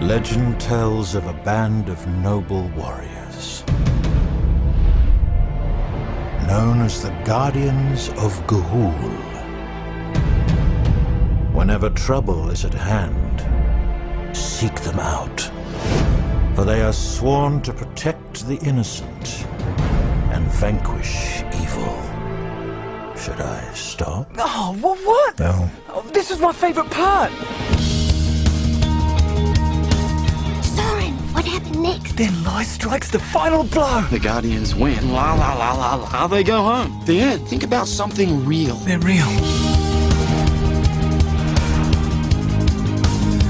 Legend tells of a band of noble warriors, known as the Guardians of Ga'Hoole. Whenever trouble is at hand, seek them out, for they are sworn to protect the innocent and vanquish evil. Should I stop? Oh, what? No. Oh, this is my favorite part. What happened next? Then life strikes the final blow. The Guardians win. La la la la la. They go home. The end. Think about something real. They're real.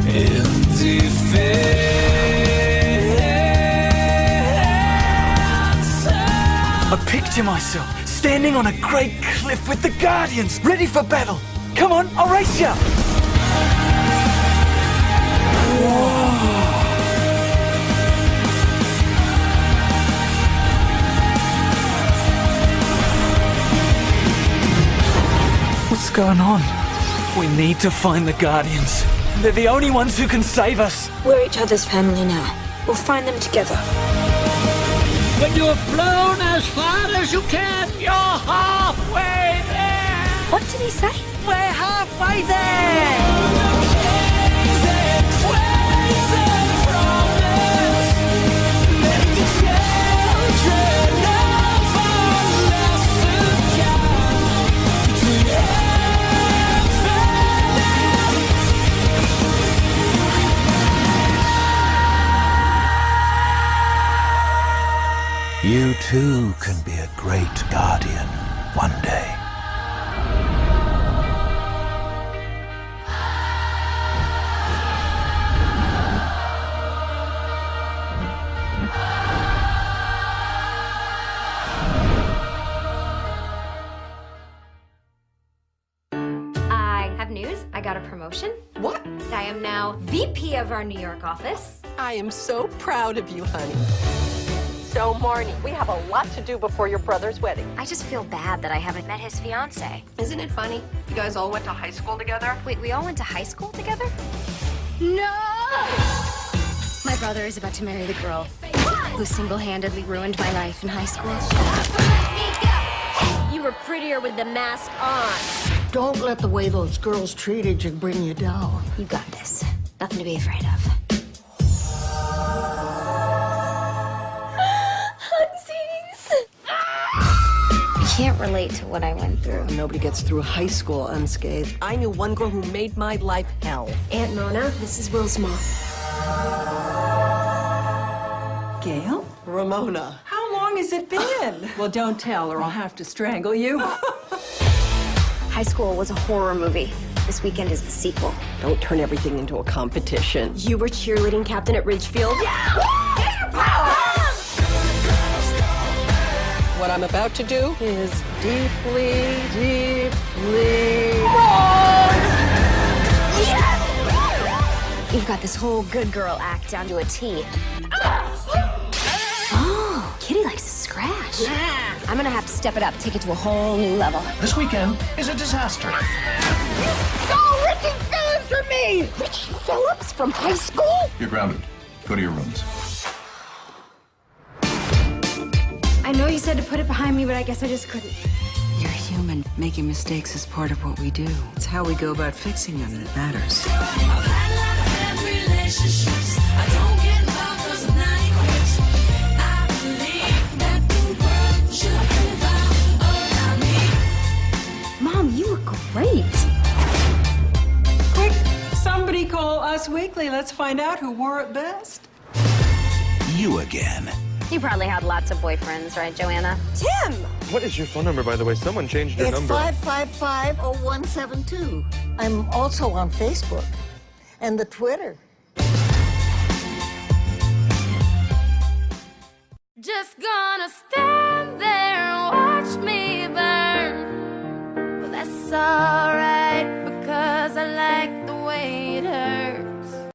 In defense. I picture myself standing on a great cliff with the Guardians, ready for battle. Come on, I'll race you. Whoa. What's going on? We need to find the Guardians. They're the only ones who can save us. We're each other's family now. We'll find them together. When you've flown as far as you can, you're halfway there! What did he say? We're halfway there! You too can be a great guardian one day. I have news. I got a promotion. What? I am now VP of our New York office. I am so proud of you, honey. So, Marnie, we have a lot to do before your brother's wedding. I just feel bad that I haven't met his fiance. Isn't it funny? You guys all went to high school together? Wait, we all went to high school together? No! My brother is about to marry the girl who single-handedly ruined my life in high school. You were prettier with the mask on. Don't let the way those girls treated you bring you down. You got this. Nothing to be afraid of. You can't relate to what I went through. Nobody gets through high school unscathed. I knew one girl who made my life hell. Aunt Mona, this is Will's mom. Gail? Ramona. How long has it been? Well, don't tell or I'll have to strangle you. High school was a horror movie. This weekend is the sequel. Don't turn everything into a competition. You were cheerleading captain at Ridgefield? What I'm about to do is deeply, deeply... You've got this whole good girl act down to a T. Oh, Kitty likes to scratch. I'm gonna have to step it up, take it to a whole new level. This weekend is a disaster. So, Richie Phillips for me! Richie Phillips from high school? You're grounded. Go to your rooms. I know you said to put it behind me, but I guess I just couldn't. You're human. Making mistakes is part of what we do. It's how we go about fixing them that matters. Mom, you look great. Quick, somebody call Us Weekly. Let's find out who wore it best. You again. You probably had lots of boyfriends, right, Joanna? Tim! What is your phone number, by the way? Someone changed your It's number. 555-0172. I'm also on Facebook and the Twitter. Just gonna stand there and watch me burn. Well, that's alright.